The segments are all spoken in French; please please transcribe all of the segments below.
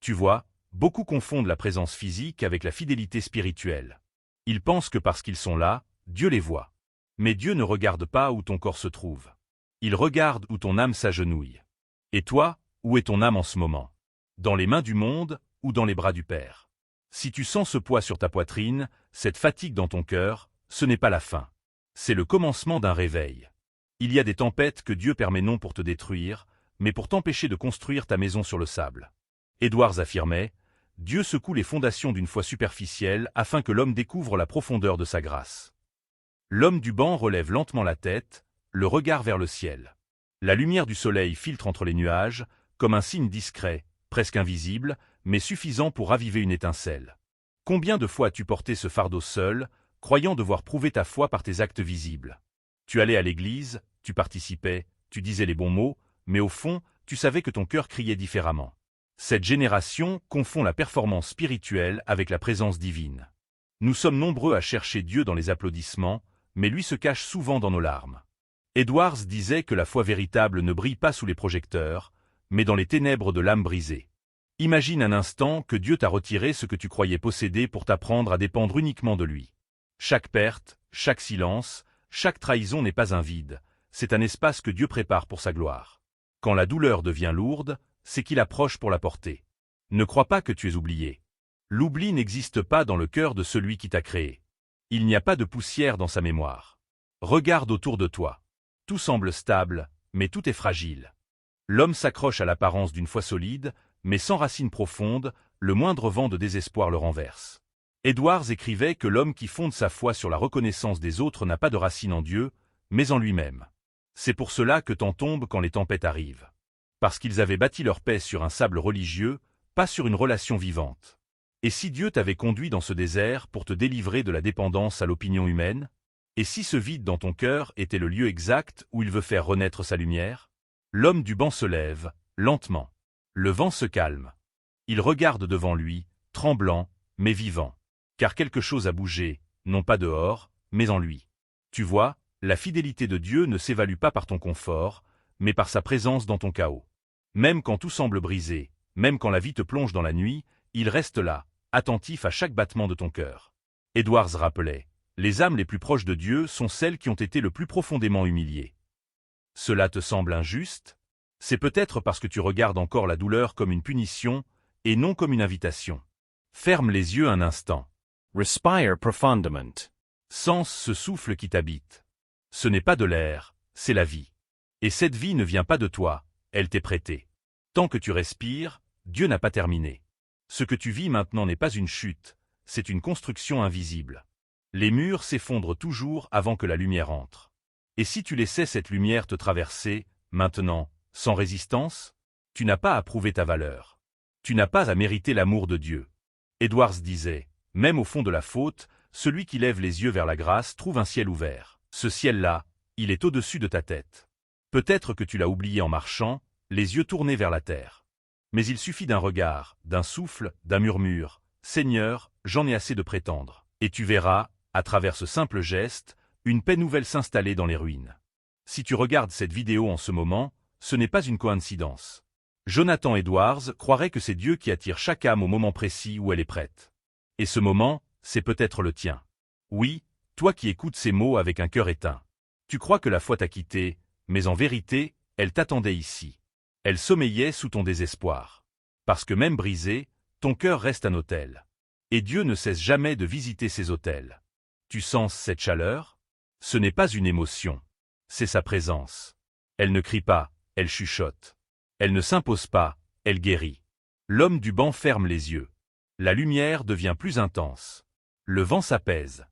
Tu vois, beaucoup confondent la présence physique avec la fidélité spirituelle. Ils pensent que parce qu'ils sont là, Dieu les voit. Mais Dieu ne regarde pas où ton corps se trouve. Il regarde où ton âme s'agenouille. Et toi, où est ton âme en ce moment? Dans les mains du monde ou dans les bras du Père? Si tu sens ce poids sur ta poitrine, cette fatigue dans ton cœur, ce n'est pas la fin. C'est le commencement d'un réveil. Il y a des tempêtes que Dieu permet non pour te détruire, mais pour t'empêcher de construire ta maison sur le sable. Edwards affirmait, « Dieu secoue les fondations d'une foi superficielle afin que l'homme découvre la profondeur de sa grâce. » L'homme du banc relève lentement la tête, le regard vers le ciel. La lumière du soleil filtre entre les nuages, comme un signe discret, presque invisible, mais suffisant pour raviver une étincelle. Combien de fois as-tu porté ce fardeau seul, croyant devoir prouver ta foi par tes actes visibles? Tu allais à l'église, tu participais, tu disais les bons mots, mais au fond, tu savais que ton cœur criait différemment. Cette génération confond la performance spirituelle avec la présence divine. Nous sommes nombreux à chercher Dieu dans les applaudissements, mais lui se cache souvent dans nos larmes. Edwards disait que la foi véritable ne brille pas sous les projecteurs, mais dans les ténèbres de l'âme brisée. Imagine un instant que Dieu t'a retiré ce que tu croyais posséder pour t'apprendre à dépendre uniquement de lui. Chaque perte, chaque silence, chaque trahison n'est pas un vide, c'est un espace que Dieu prépare pour sa gloire. Quand la douleur devient lourde, c'est qu'il approche pour la porter. Ne crois pas que tu es oublié. L'oubli n'existe pas dans le cœur de celui qui t'a créé. Il n'y a pas de poussière dans sa mémoire. Regarde autour de toi. Tout semble stable, mais tout est fragile. L'homme s'accroche à l'apparence d'une foi solide, mais sans racines profondes, le moindre vent de désespoir le renverse. Edwards écrivait que l'homme qui fonde sa foi sur la reconnaissance des autres n'a pas de racine en Dieu, mais en lui-même. C'est pour cela que tant tombent quand les tempêtes arrivent. Parce qu'ils avaient bâti leur paix sur un sable religieux, pas sur une relation vivante. Et si Dieu t'avait conduit dans ce désert pour te délivrer de la dépendance à l'opinion humaine? Et si ce vide dans ton cœur était le lieu exact où il veut faire renaître sa lumière? L'homme du banc se lève, lentement. Le vent se calme. Il regarde devant lui, tremblant, mais vivant. Car quelque chose a bougé, non pas dehors, mais en lui. Tu vois, la fidélité de Dieu ne s'évalue pas par ton confort, mais par sa présence dans ton chaos. Même quand tout semble brisé, même quand la vie te plonge dans la nuit, il reste là, attentif à chaque battement de ton cœur. Edwards rappelait, les âmes les plus proches de Dieu sont celles qui ont été le plus profondément humiliées. Cela te semble injuste? C'est peut-être parce que tu regardes encore la douleur comme une punition, et non comme une invitation. Ferme les yeux un instant. Respire profundament. Sens ce souffle qui t'habite. Ce n'est pas de l'air, c'est la vie. Et cette vie ne vient pas de toi, elle t'est prêtée. Tant que tu respires, Dieu n'a pas terminé. Ce que tu vis maintenant n'est pas une chute, c'est une construction invisible. Les murs s'effondrent toujours avant que la lumière entre. Et si tu laissais cette lumière te traverser, maintenant, sans résistance, tu n'as pas à prouver ta valeur. Tu n'as pas à mériter l'amour de Dieu. Edwards disait, même au fond de la faute, celui qui lève les yeux vers la grâce trouve un ciel ouvert. Ce ciel-là, il est au-dessus de ta tête. Peut-être que tu l'as oublié en marchant, les yeux tournés vers la terre. Mais il suffit d'un regard, d'un souffle, d'un murmure. « Seigneur, j'en ai assez de prétendre. » Et tu verras, à travers ce simple geste, une paix nouvelle s'installer dans les ruines. Si tu regardes cette vidéo en ce moment, ce n'est pas une coïncidence. Jonathan Edwards croirait que c'est Dieu qui attire chaque âme au moment précis où elle est prête. Et ce moment, c'est peut-être le tien. Oui, toi qui écoutes ces mots avec un cœur éteint. Tu crois que la foi t'a quitté, mais en vérité, elle t'attendait ici. Elle sommeillait sous ton désespoir. Parce que même brisé, ton cœur reste un autel. Et Dieu ne cesse jamais de visiter ses autels. Tu sens cette chaleur? Ce n'est pas une émotion. C'est sa présence. Elle ne crie pas, elle chuchote. Elle ne s'impose pas, elle guérit. L'homme du banc ferme les yeux. La lumière devient plus intense. Le vent s'apaise.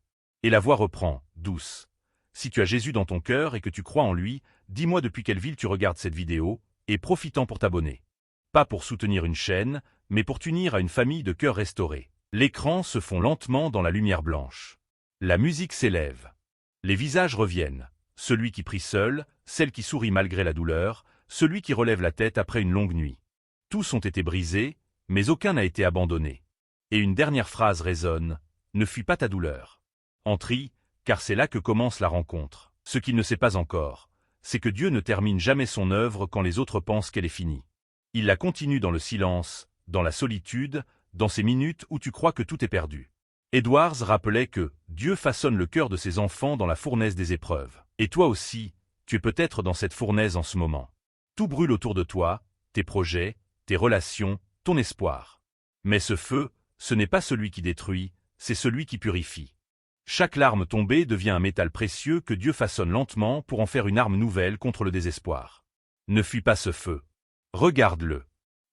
Et la voix reprend, douce. Si tu as Jésus dans ton cœur et que tu crois en lui, dis-moi depuis quelle ville tu regardes cette vidéo, et profitant pour t'abonner. Pas pour soutenir une chaîne, mais pour t'unir à une famille de cœurs restaurés. L'écran se fond lentement dans la lumière blanche. La musique s'élève. Les visages reviennent. Celui qui prie seul, celle qui sourit malgré la douleur, celui qui relève la tête après une longue nuit. Tous ont été brisés, mais aucun n'a été abandonné. Et une dernière phrase résonne, « Ne fuis pas ta douleur. » Entrie, car c'est là que commence la rencontre. Ce qu'il ne sait pas encore, c'est que Dieu ne termine jamais son œuvre quand les autres pensent qu'elle est finie. Il la continue dans le silence, dans la solitude, dans ces minutes où tu crois que tout est perdu. Edwards rappelait que Dieu façonne le cœur de ses enfants dans la fournaise des épreuves. Et toi aussi, tu es peut-être dans cette fournaise en ce moment. Tout brûle autour de toi, tes projets, tes relations, ton espoir. Mais ce feu, ce n'est pas celui qui détruit, c'est celui qui purifie. Chaque larme tombée devient un métal précieux que Dieu façonne lentement pour en faire une arme nouvelle contre le désespoir. Ne fuis pas ce feu. Regarde-le.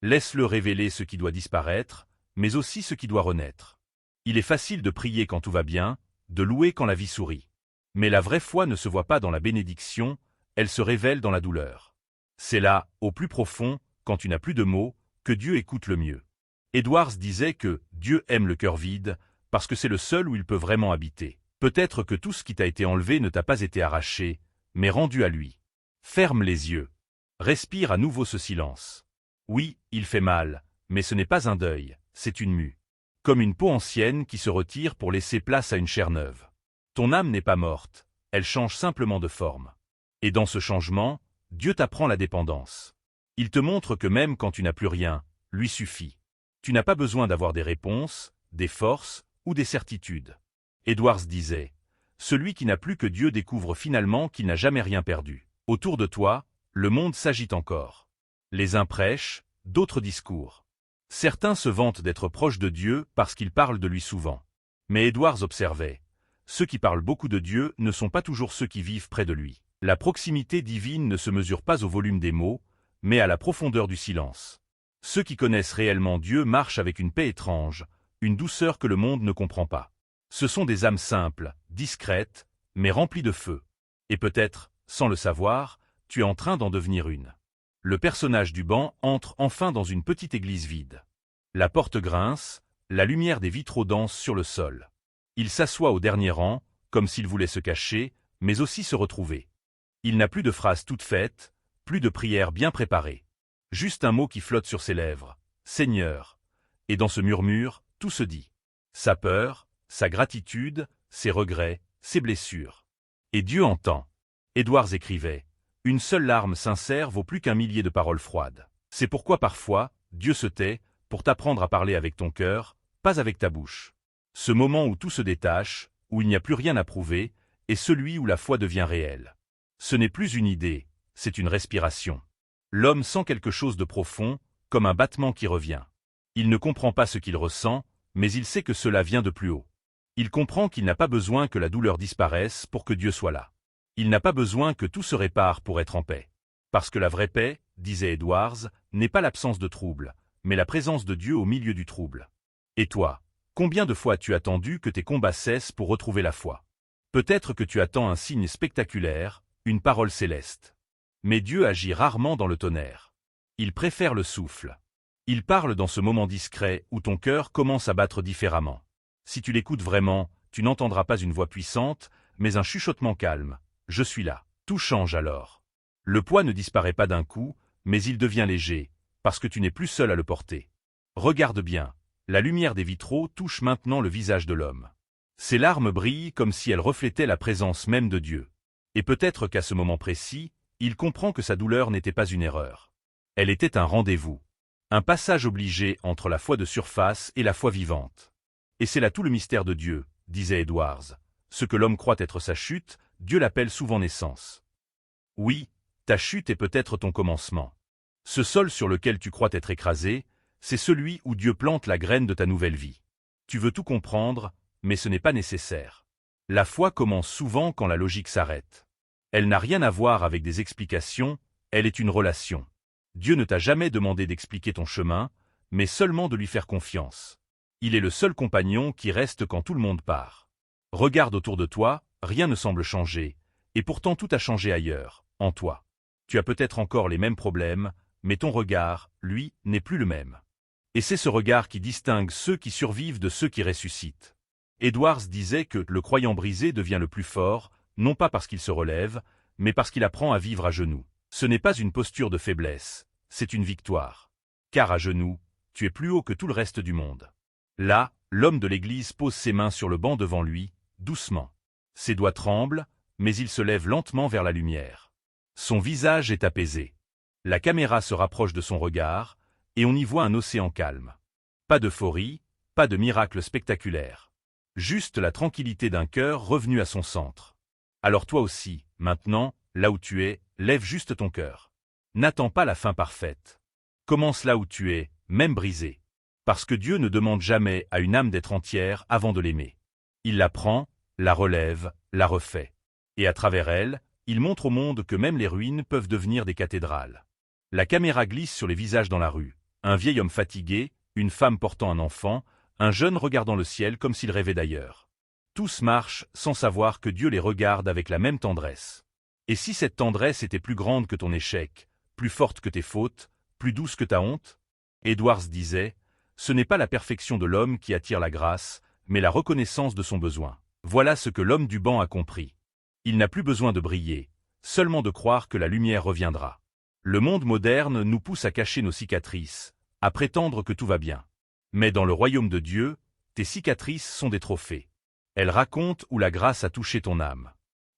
Laisse-le révéler ce qui doit disparaître, mais aussi ce qui doit renaître. Il est facile de prier quand tout va bien, de louer quand la vie sourit. Mais la vraie foi ne se voit pas dans la bénédiction, elle se révèle dans la douleur. C'est là, au plus profond, quand tu n'as plus de mots, que Dieu écoute le mieux. Edwards disait que Dieu aime le cœur vide, parce que c'est le seul où il peut vraiment habiter. Peut-être que tout ce qui t'a été enlevé ne t'a pas été arraché, mais rendu à lui. Ferme les yeux. Respire à nouveau ce silence. Oui, il fait mal, mais ce n'est pas un deuil, c'est une mue. Comme une peau ancienne qui se retire pour laisser place à une chair neuve. Ton âme n'est pas morte, elle change simplement de forme. Et dans ce changement, Dieu t'apprend la dépendance. Il te montre que même quand tu n'as plus rien, lui suffit. Tu n'as pas besoin d'avoir des réponses, des forces ou des certitudes. Edwards disait, « Celui qui n'a plus que Dieu découvre finalement qu'il n'a jamais rien perdu. Autour de toi, le monde s'agite encore. Les uns prêchent, d'autres discourent. Certains se vantent d'être proches de Dieu parce qu'ils parlent de lui souvent. Mais Edwards observait, « Ceux qui parlent beaucoup de Dieu ne sont pas toujours ceux qui vivent près de lui. La proximité divine ne se mesure pas au volume des mots, mais à la profondeur du silence. Ceux qui connaissent réellement Dieu marchent avec une paix étrange, une douceur que le monde ne comprend pas. Ce sont des âmes simples, discrètes, mais remplies de feu. Et peut-être, sans le savoir, tu es en train d'en devenir une. » Le personnage du banc entre enfin dans une petite église vide. La porte grince, la lumière des vitraux danse sur le sol. Il s'assoit au dernier rang, comme s'il voulait se cacher, mais aussi se retrouver. Il n'a plus de phrases toutes faites, plus de prières bien préparées. Juste un mot qui flotte sur ses lèvres, « Seigneur ». Et dans ce murmure, tout se dit. Sa peur, sa gratitude, ses regrets, ses blessures. Et Dieu entend. Edwards écrivait, « Une seule larme sincère vaut plus qu'un millier de paroles froides. » C'est pourquoi parfois, Dieu se tait, pour t'apprendre à parler avec ton cœur, pas avec ta bouche. Ce moment où tout se détache, où il n'y a plus rien à prouver, est celui où la foi devient réelle. Ce n'est plus une idée, c'est une respiration. L'homme sent quelque chose de profond, comme un battement qui revient. Il ne comprend pas ce qu'il ressent, mais il sait que cela vient de plus haut. Il comprend qu'il n'a pas besoin que la douleur disparaisse pour que Dieu soit là. Il n'a pas besoin que tout se répare pour être en paix. Parce que la vraie paix, disait Edwards, n'est pas l'absence de trouble, mais la présence de Dieu au milieu du trouble. Et toi, combien de fois as-tu attendu que tes combats cessent pour retrouver la foi? Peut-être que tu attends un signe spectaculaire, une parole céleste. Mais Dieu agit rarement dans le tonnerre. Il préfère le souffle. Il parle dans ce moment discret où ton cœur commence à battre différemment. Si tu l'écoutes vraiment, tu n'entendras pas une voix puissante, mais un chuchotement calme. Je suis là. Tout change alors. Le poids ne disparaît pas d'un coup, mais il devient léger, parce que tu n'es plus seul à le porter. Regarde bien. La lumière des vitraux touche maintenant le visage de l'homme. Ses larmes brillent comme si elles reflétaient la présence même de Dieu. Et peut-être qu'à ce moment précis, il comprend que sa douleur n'était pas une erreur. Elle était un rendez-vous. Un passage obligé entre la foi de surface et la foi vivante. Et c'est là tout le mystère de Dieu, disait Edwards. Ce que l'homme croit être sa chute, Dieu l'appelle souvent naissance. Oui, ta chute est peut-être ton commencement. Ce sol sur lequel tu crois être écrasé, c'est celui où Dieu plante la graine de ta nouvelle vie. Tu veux tout comprendre, mais ce n'est pas nécessaire. La foi commence souvent quand la logique s'arrête. Elle n'a rien à voir avec des explications, elle est une relation. Dieu ne t'a jamais demandé d'expliquer ton chemin, mais seulement de lui faire confiance. Il est le seul compagnon qui reste quand tout le monde part. Regarde autour de toi, rien ne semble changer, et pourtant tout a changé ailleurs, en toi. Tu as peut-être encore les mêmes problèmes, mais ton regard, lui, n'est plus le même. Et c'est ce regard qui distingue ceux qui survivent de ceux qui ressuscitent. Edwards disait que le croyant brisé devient le plus fort, non pas parce qu'il se relève, mais parce qu'il apprend à vivre à genoux. Ce n'est pas une posture de faiblesse, c'est une victoire. Car à genoux, tu es plus haut que tout le reste du monde. Là, l'homme de l'Église pose ses mains sur le banc devant lui, doucement. Ses doigts tremblent, mais il se lève lentement vers la lumière. Son visage est apaisé. La caméra se rapproche de son regard, et on y voit un océan calme. Pas d'euphorie, pas de miracle spectaculaire. Juste la tranquillité d'un cœur revenu à son centre. Alors toi aussi, maintenant, là où tu es, lève juste ton cœur. N'attends pas la fin parfaite. Commence là où tu es, même brisé. Parce que Dieu ne demande jamais à une âme d'être entière avant de l'aimer. Il la prend, la relève, la refait. Et à travers elle, il montre au monde que même les ruines peuvent devenir des cathédrales. La caméra glisse sur les visages dans la rue. Un vieil homme fatigué, une femme portant un enfant, un jeune regardant le ciel comme s'il rêvait d'ailleurs. Tous marchent sans savoir que Dieu les regarde avec la même tendresse. Et si cette tendresse était plus grande que ton échec, plus forte que tes fautes, plus douce que ta honte? Edwards disait, ce n'est pas la perfection de l'homme qui attire la grâce, mais la reconnaissance de son besoin. Voilà ce que l'homme du banc a compris. Il n'a plus besoin de briller, seulement de croire que la lumière reviendra. Le monde moderne nous pousse à cacher nos cicatrices, à prétendre que tout va bien. Mais dans le royaume de Dieu, tes cicatrices sont des trophées. Elles racontent où la grâce a touché ton âme.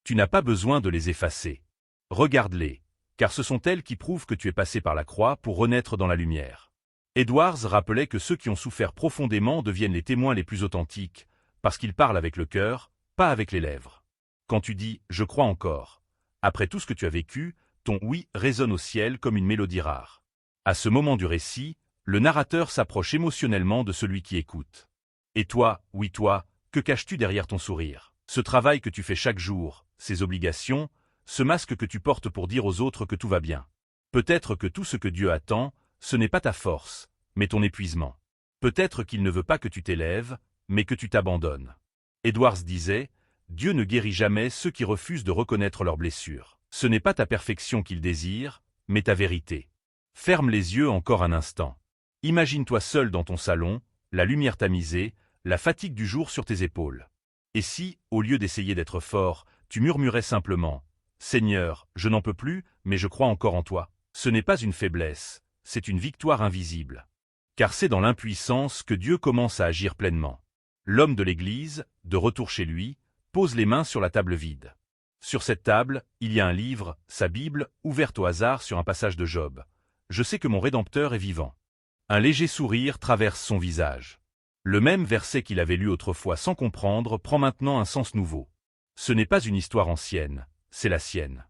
Tu n'as pas besoin de les effacer. Regarde-les, car ce sont elles qui prouvent que tu es passé par la croix pour renaître dans la lumière. Edwards rappelait que ceux qui ont souffert profondément deviennent les témoins les plus authentiques, parce qu'ils parlent avec le cœur, pas avec les lèvres. Quand tu dis « je crois encore », après tout ce que tu as vécu, ton « oui » résonne au ciel comme une mélodie rare. À ce moment du récit, le narrateur s'approche émotionnellement de celui qui écoute. Et toi, oui toi, que caches-tu derrière ton sourire? Ce travail que tu fais chaque jour, ces obligations, ce masque que tu portes pour dire aux autres que tout va bien. Peut-être que tout ce que Dieu attend, ce n'est pas ta force, mais ton épuisement. Peut-être qu'il ne veut pas que tu t'élèves, mais que tu t'abandonnes. Edwards disait, Dieu ne guérit jamais ceux qui refusent de reconnaître leurs blessures. Ce n'est pas ta perfection qu'il désire, mais ta vérité. Ferme les yeux encore un instant. Imagine-toi seul dans ton salon, la lumière tamisée, la fatigue du jour sur tes épaules. Et si, au lieu d'essayer d'être fort, tu murmurais simplement « Seigneur, je n'en peux plus, mais je crois encore en toi », ce n'est pas une faiblesse, c'est une victoire invisible. Car c'est dans l'impuissance que Dieu commence à agir pleinement. L'homme de l'Église, de retour chez lui, pose les mains sur la table vide. Sur cette table, il y a un livre, sa Bible, ouverte au hasard sur un passage de Job. Je sais que mon Rédempteur est vivant. Un léger sourire traverse son visage. Le même verset qu'il avait lu autrefois sans comprendre prend maintenant un sens nouveau. Ce n'est pas une histoire ancienne, c'est la sienne.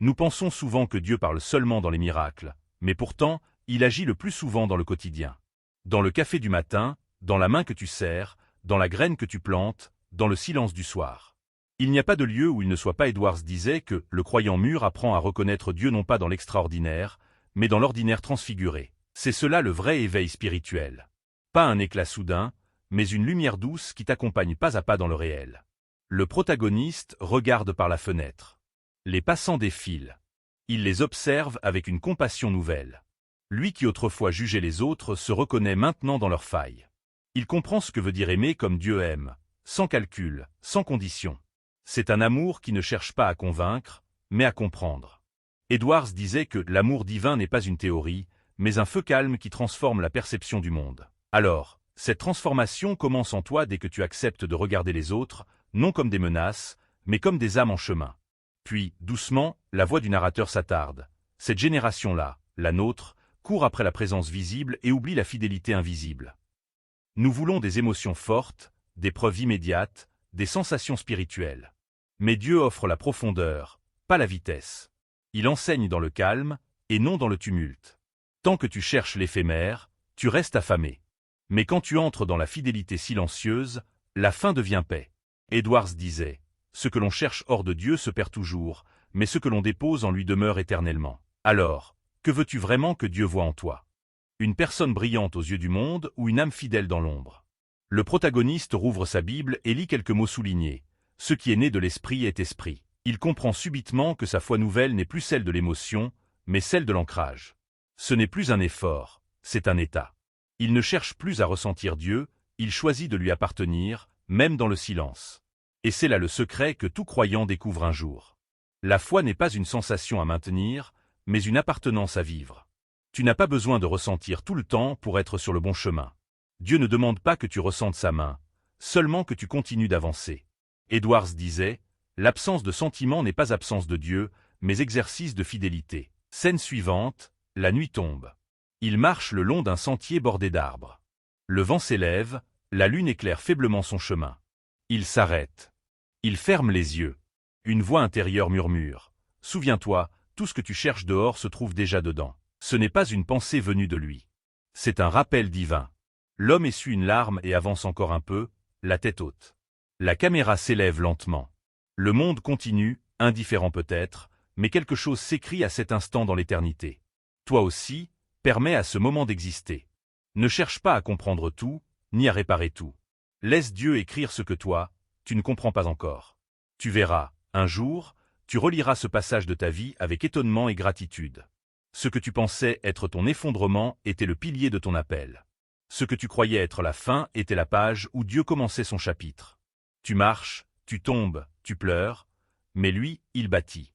Nous pensons souvent que Dieu parle seulement dans les miracles, mais pourtant, il agit le plus souvent dans le quotidien. Dans le café du matin, dans la main que tu serres, dans la graine que tu plantes, dans le silence du soir. Il n'y a pas de lieu où il ne soit pas. Edwards disait que le croyant mûr apprend à reconnaître Dieu non pas dans l'extraordinaire, mais dans l'ordinaire transfiguré. C'est cela le vrai éveil spirituel. Pas un éclat soudain, mais une lumière douce qui t'accompagne pas à pas dans le réel. Le protagoniste regarde par la fenêtre. Les passants défilent. Il les observe avec une compassion nouvelle. Lui qui autrefois jugeait les autres se reconnaît maintenant dans leurs failles. Il comprend ce que veut dire aimer comme Dieu aime, sans calcul, sans condition. C'est un amour qui ne cherche pas à convaincre, mais à comprendre. Edwards disait que l'amour divin n'est pas une théorie, mais un feu calme qui transforme la perception du monde. Alors, cette transformation commence en toi dès que tu acceptes de regarder les autres, non comme des menaces, mais comme des âmes en chemin. Puis, doucement, la voix du narrateur s'attarde. Cette génération-là, la nôtre, court après la présence visible et oublie la fidélité invisible. Nous voulons des émotions fortes, des preuves immédiates, des sensations spirituelles. Mais Dieu offre la profondeur, pas la vitesse. Il enseigne dans le calme, et non dans le tumulte. Tant que tu cherches l'éphémère, tu restes affamé. Mais quand tu entres dans la fidélité silencieuse, la fin devient paix. Edwards disait, ce que l'on cherche hors de Dieu se perd toujours, mais ce que l'on dépose en lui demeure éternellement. Alors, que veux-tu vraiment que Dieu voie en toi? Une personne brillante aux yeux du monde ou une âme fidèle dans l'ombre? Le protagoniste rouvre sa Bible et lit quelques mots soulignés. Ce qui est né de l'esprit est esprit. Il comprend subitement que sa foi nouvelle n'est plus celle de l'émotion, mais celle de l'ancrage. Ce n'est plus un effort, c'est un état. Il ne cherche plus à ressentir Dieu, il choisit de lui appartenir, même dans le silence. Et c'est là le secret que tout croyant découvre un jour. La foi n'est pas une sensation à maintenir, mais une appartenance à vivre. Tu n'as pas besoin de ressentir tout le temps pour être sur le bon chemin. Dieu ne demande pas que tu ressentes sa main, seulement que tu continues d'avancer. Edwards disait, l'absence de sentiment n'est pas absence de Dieu, mais exercice de fidélité. Scène suivante, la nuit tombe. Il marche le long d'un sentier bordé d'arbres. Le vent s'élève, la lune éclaire faiblement son chemin. Il s'arrête. Il ferme les yeux. Une voix intérieure murmure. « Souviens-toi, tout ce que tu cherches dehors se trouve déjà dedans. » Ce n'est pas une pensée venue de lui. C'est un rappel divin. L'homme essuie une larme et avance encore un peu, la tête haute. La caméra s'élève lentement. Le monde continue, indifférent peut-être, mais quelque chose s'écrit à cet instant dans l'éternité. Toi aussi, permets à ce moment d'exister. Ne cherche pas à comprendre tout, ni à réparer tout. Laisse Dieu écrire ce que toi, tu ne comprends pas encore. Tu verras, un jour, tu reliras ce passage de ta vie avec étonnement et gratitude. Ce que tu pensais être ton effondrement était le pilier de ton appel. Ce que tu croyais être la fin était la page où Dieu commençait son chapitre. Tu marches, tu tombes, tu pleures, mais lui, il bâtit.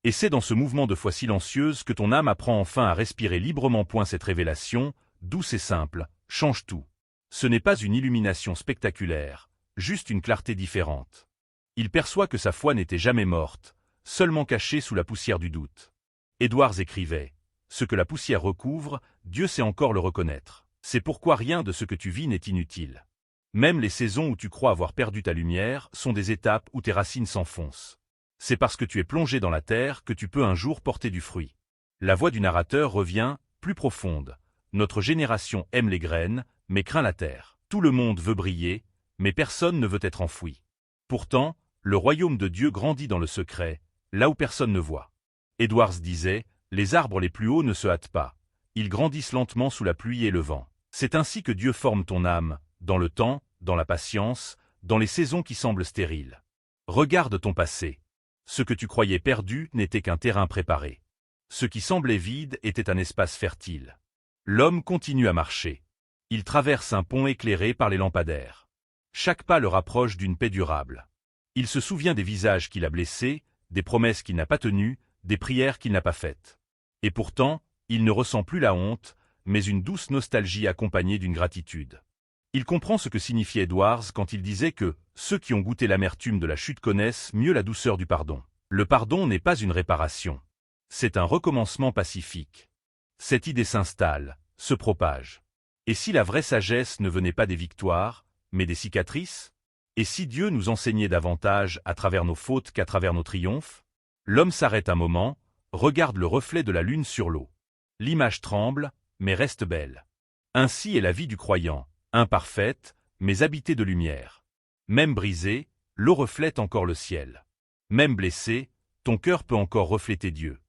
Et c'est dans ce mouvement de foi silencieuse que ton âme apprend enfin à respirer librement. Cette révélation, douce et simple, change tout. Ce n'est pas une illumination spectaculaire, juste une clarté différente. Il perçoit que sa foi n'était jamais morte, seulement cachée sous la poussière du doute. Edwards écrivait « Ce que la poussière recouvre, Dieu sait encore le reconnaître. C'est pourquoi rien de ce que tu vis n'est inutile. Même les saisons où tu crois avoir perdu ta lumière sont des étapes où tes racines s'enfoncent. C'est parce que tu es plongé dans la terre que tu peux un jour porter du fruit. » La voix du narrateur revient, plus profonde. Notre génération aime les graines, mais craint la terre. Tout le monde veut briller, mais personne ne veut être enfoui. Pourtant, le royaume de Dieu grandit dans le secret, là où personne ne voit. Edwards disait, les arbres les plus hauts ne se hâtent pas. Ils grandissent lentement sous la pluie et le vent. C'est ainsi que Dieu forme ton âme, dans le temps, dans la patience, dans les saisons qui semblent stériles. Regarde ton passé. Ce que tu croyais perdu n'était qu'un terrain préparé. Ce qui semblait vide était un espace fertile. L'homme continue à marcher. Il traverse un pont éclairé par les lampadaires. Chaque pas le rapproche d'une paix durable. Il se souvient des visages qu'il a blessés, des promesses qu'il n'a pas tenues, des prières qu'il n'a pas faites. Et pourtant, il ne ressent plus la honte, mais une douce nostalgie accompagnée d'une gratitude. Il comprend ce que signifiait Edwards quand il disait que « ceux qui ont goûté l'amertume de la chute connaissent mieux la douceur du pardon ». Le pardon n'est pas une réparation. C'est un recommencement pacifique. Cette idée s'installe, se propage. Et si la vraie sagesse ne venait pas des victoires, mais des cicatrices? Et si Dieu nous enseignait davantage à travers nos fautes qu'à travers nos triomphes? L'homme s'arrête un moment, regarde le reflet de la lune sur l'eau. L'image tremble, mais reste belle. Ainsi est la vie du croyant, imparfaite, mais habitée de lumière. Même brisée, l'eau reflète encore le ciel. Même blessé, ton cœur peut encore refléter Dieu.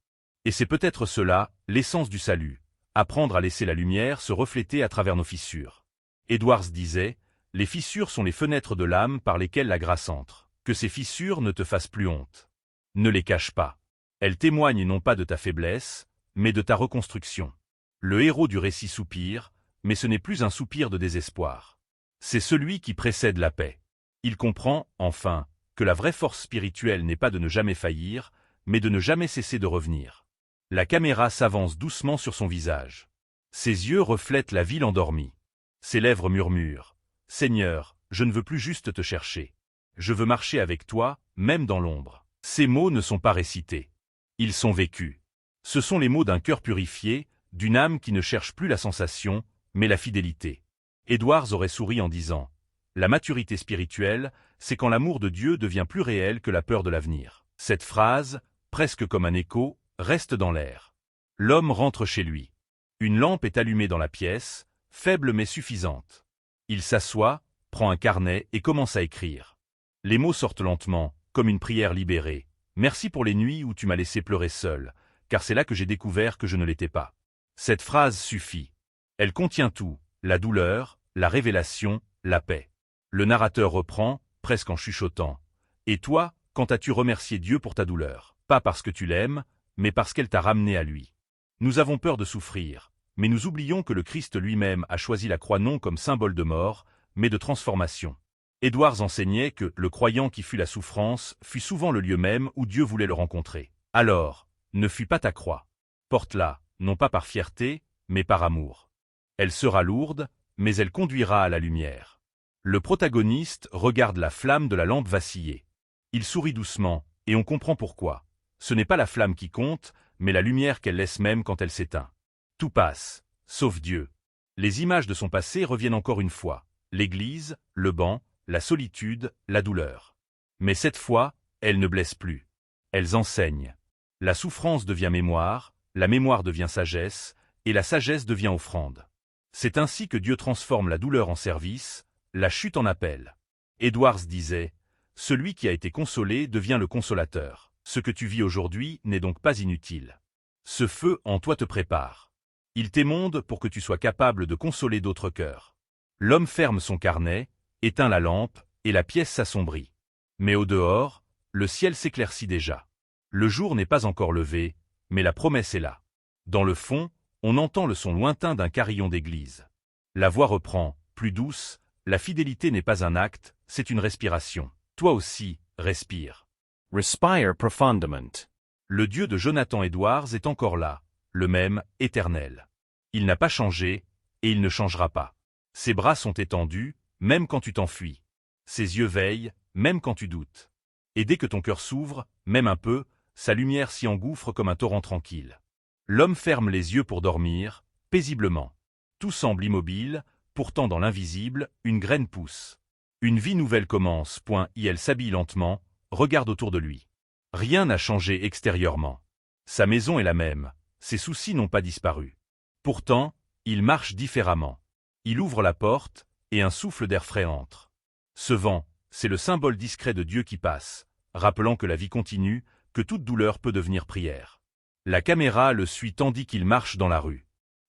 Et c'est peut-être cela, l'essence du salut, apprendre à laisser la lumière se refléter à travers nos fissures. Edwards disait, « Les fissures sont les fenêtres de l'âme par lesquelles la grâce entre. Que ces fissures ne te fassent plus honte. Ne les cache pas. Elles témoignent non pas de ta faiblesse, mais de ta reconstruction. » Le héros du récit soupire, mais ce n'est plus un soupir de désespoir. C'est celui qui précède la paix. Il comprend, enfin, que la vraie force spirituelle n'est pas de ne jamais faillir, mais de ne jamais cesser de revenir. La caméra s'avance doucement sur son visage. Ses yeux reflètent la ville endormie. Ses lèvres murmurent « Seigneur, je ne veux plus juste te chercher. Je veux marcher avec toi, même dans l'ombre. » Ces mots ne sont pas récités. Ils sont vécus. Ce sont les mots d'un cœur purifié, d'une âme qui ne cherche plus la sensation, mais la fidélité. Edwards aurait souri en disant « La maturité spirituelle, c'est quand l'amour de Dieu devient plus réel que la peur de l'avenir. » Cette phrase, presque comme un écho, reste dans l'air. L'homme rentre chez lui. Une lampe est allumée dans la pièce, faible mais suffisante. Il s'assoit, prend un carnet et commence à écrire. Les mots sortent lentement, comme une prière libérée. « Merci pour les nuits où tu m'as laissé pleurer seul, car c'est là que j'ai découvert que je ne l'étais pas. » Cette phrase suffit. Elle contient tout, la douleur, la révélation, la paix. Le narrateur reprend, presque en chuchotant. « Et toi, quand as-tu remercié Dieu pour ta douleur? Pas parce que tu l'aimes, mais parce qu'elle t'a ramené à lui. Nous avons peur de souffrir, mais nous oublions que le Christ lui-même a choisi la croix non comme symbole de mort, mais de transformation. » Edwards enseignait que le croyant qui fuit la souffrance fut souvent le lieu même où Dieu voulait le rencontrer. Alors, ne fuis pas ta croix. Porte-la, non pas par fierté, mais par amour. Elle sera lourde, mais elle conduira à la lumière. Le protagoniste regarde la flamme de la lampe vaciller. Il sourit doucement, et on comprend pourquoi. Ce n'est pas la flamme qui compte, mais la lumière qu'elle laisse même quand elle s'éteint. Tout passe, sauf Dieu. Les images de son passé reviennent encore une fois. L'église, le banc, la solitude, la douleur. Mais cette fois, elles ne blessent plus. Elles enseignent. La souffrance devient mémoire, la mémoire devient sagesse, et la sagesse devient offrande. C'est ainsi que Dieu transforme la douleur en service, la chute en appel. Edwards disait, « Celui qui a été consolé devient le consolateur. Ce que tu vis aujourd'hui n'est donc pas inutile. Ce feu en toi te prépare. Il t'émonde pour que tu sois capable de consoler d'autres cœurs. » L'homme ferme son carnet, éteint la lampe, et la pièce s'assombrit. Mais au dehors, le ciel s'éclaircit déjà. Le jour n'est pas encore levé, mais la promesse est là. Dans le fond, on entend le son lointain d'un carillon d'église. La voix reprend, plus douce, « La fidélité n'est pas un acte, c'est une respiration. Toi aussi, respire. » Respire profundament. Le Dieu de Jonathan Edwards est encore là, le même, éternel. Il n'a pas changé, et il ne changera pas. Ses bras sont étendus, même quand tu t'enfuis. Ses yeux veillent, même quand tu doutes. Et dès que ton cœur s'ouvre, même un peu, sa lumière s'y engouffre comme un torrent tranquille. L'homme ferme les yeux pour dormir, paisiblement. Tout semble immobile, pourtant dans l'invisible, une graine pousse. Une vie nouvelle commence, il s'habille lentement, regarde autour de lui. Rien n'a changé extérieurement. Sa maison est la même, ses soucis n'ont pas disparu. Pourtant, il marche différemment. Il ouvre la porte, et un souffle d'air frais entre. Ce vent, c'est le symbole discret de Dieu qui passe, rappelant que la vie continue, que toute douleur peut devenir prière. La caméra le suit tandis qu'il marche dans la rue.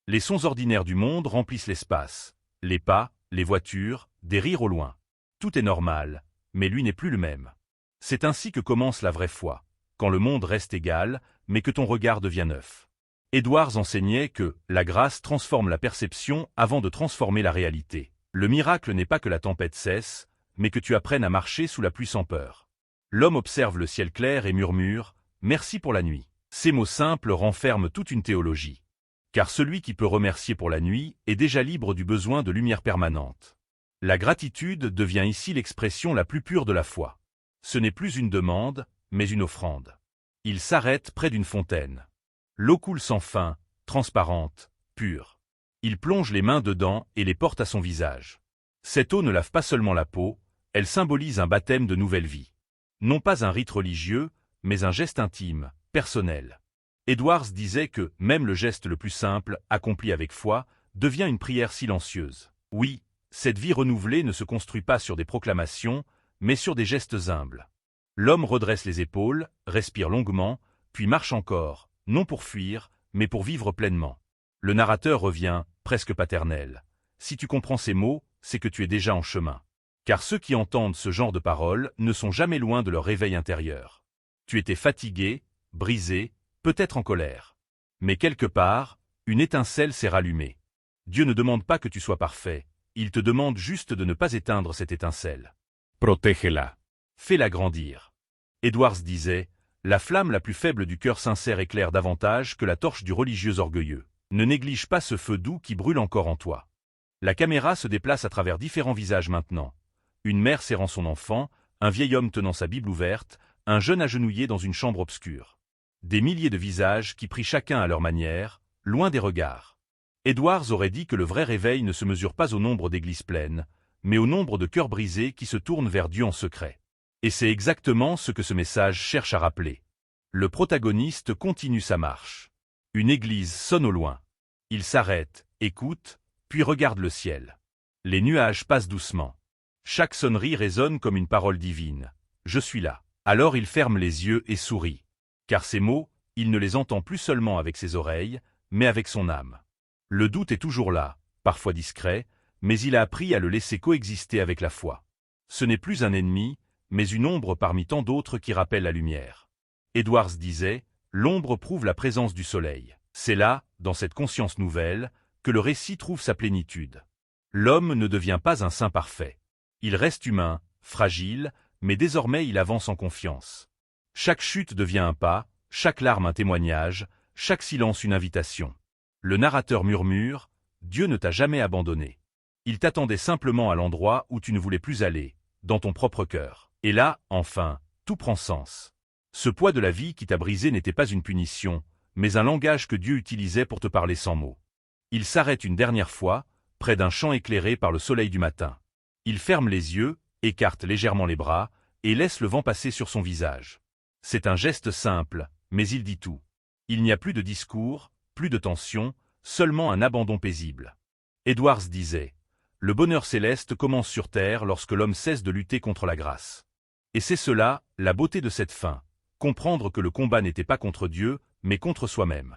Les sons ordinaires du monde remplissent l'espace. Les pas, les voitures, des rires au loin. Tout est normal, mais lui n'est plus le même. C'est ainsi que commence la vraie foi, quand le monde reste égal, mais que ton regard devient neuf. Edwards enseignait que la grâce transforme la perception avant de transformer la réalité. Le miracle n'est pas que la tempête cesse, mais que tu apprennes à marcher sous la pluie sans peur. L'homme observe le ciel clair et murmure « Merci pour la nuit ». Ces mots simples renferment toute une théologie. Car celui qui peut remercier pour la nuit est déjà libre du besoin de lumière permanente. La gratitude devient ici l'expression la plus pure de la foi. Ce n'est plus une demande, mais une offrande. Il s'arrête près d'une fontaine. L'eau coule sans fin, transparente, pure. Il plonge les mains dedans et les porte à son visage. Cette eau ne lave pas seulement la peau, elle symbolise un baptême de nouvelle vie. Non pas un rite religieux, mais un geste intime, personnel. Edwards disait que même le geste le plus simple, accompli avec foi, devient une prière silencieuse. Oui, cette vie renouvelée ne se construit pas sur des proclamations, mais sur des gestes humbles. L'homme redresse les épaules, respire longuement, puis marche encore, non pour fuir, mais pour vivre pleinement. Le narrateur revient, presque paternel. Si tu comprends ces mots, c'est que tu es déjà en chemin. Car ceux qui entendent ce genre de paroles ne sont jamais loin de leur réveil intérieur. Tu étais fatigué, brisé, peut-être en colère. Mais quelque part, une étincelle s'est rallumée. Dieu ne demande pas que tu sois parfait, il te demande juste de ne pas éteindre cette étincelle. Protégela. Fais-la grandir. Edwards disait, la flamme la plus faible du cœur sincère éclaire davantage que la torche du religieux orgueilleux. Ne néglige pas ce feu doux qui brûle encore en toi. La caméra se déplace à travers différents visages maintenant. Une mère serrant son enfant, un vieil homme tenant sa Bible ouverte, un jeune agenouillé dans une chambre obscure. Des milliers de visages qui prient chacun à leur manière, loin des regards. Edwards aurait dit que le vrai réveil ne se mesure pas au nombre d'églises pleines, mais au nombre de cœurs brisés qui se tournent vers Dieu en secret. Et c'est exactement ce que ce message cherche à rappeler. Le protagoniste continue sa marche. Une église sonne au loin. Il s'arrête, écoute, puis regarde le ciel. Les nuages passent doucement. Chaque sonnerie résonne comme une parole divine. Je suis là. Alors il ferme les yeux et sourit. Car ces mots, il ne les entend plus seulement avec ses oreilles, mais avec son âme. Le doute est toujours là, parfois discret, mais il a appris à le laisser coexister avec la foi. Ce n'est plus un ennemi, mais une ombre parmi tant d'autres qui rappellent la lumière. Edwards disait, l'ombre prouve la présence du soleil. C'est là, dans cette conscience nouvelle, que le récit trouve sa plénitude. L'homme ne devient pas un saint parfait. Il reste humain, fragile, mais désormais il avance en confiance. Chaque chute devient un pas, chaque larme un témoignage, chaque silence une invitation. Le narrateur murmure, Dieu ne t'a jamais abandonné. Il t'attendait simplement à l'endroit où tu ne voulais plus aller, dans ton propre cœur. Et là, enfin, tout prend sens. Ce poids de la vie qui t'a brisé n'était pas une punition, mais un langage que Dieu utilisait pour te parler sans mots. Il s'arrête une dernière fois, près d'un champ éclairé par le soleil du matin. Il ferme les yeux, écarte légèrement les bras, et laisse le vent passer sur son visage. C'est un geste simple, mais il dit tout. Il n'y a plus de discours, plus de tension, seulement un abandon paisible. Edwards disait « Le bonheur céleste commence sur terre lorsque l'homme cesse de lutter contre la grâce. » Et c'est cela, la beauté de cette fin, comprendre que le combat n'était pas contre Dieu, mais contre soi-même.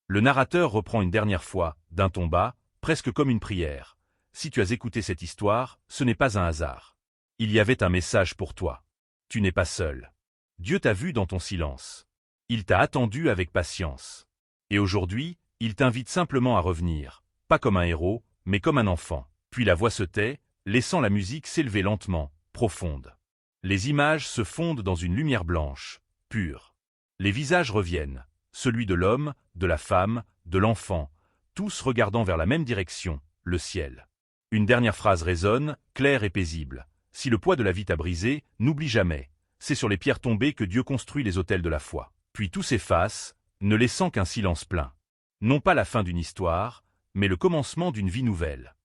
Le narrateur reprend une dernière fois, d'un ton bas, presque comme une prière. Si tu as écouté cette histoire, ce n'est pas un hasard. Il y avait un message pour toi. Tu n'es pas seul. Dieu t'a vu dans ton silence. Il t'a attendu avec patience. Et aujourd'hui, il t'invite simplement à revenir, pas comme un héros, mais comme un enfant. Puis la voix se tait, laissant la musique s'élever lentement, profonde. Les images se fondent dans une lumière blanche, pure. Les visages reviennent, celui de l'homme, de la femme, de l'enfant, tous regardant vers la même direction, le ciel. Une dernière phrase résonne, claire et paisible. Si le poids de la vie t'a brisé, n'oublie jamais. C'est sur les pierres tombées que Dieu construit les autels de la foi. Puis tout s'efface, ne laissant qu'un silence plein. Non pas la fin d'une histoire, mais le commencement d'une vie nouvelle.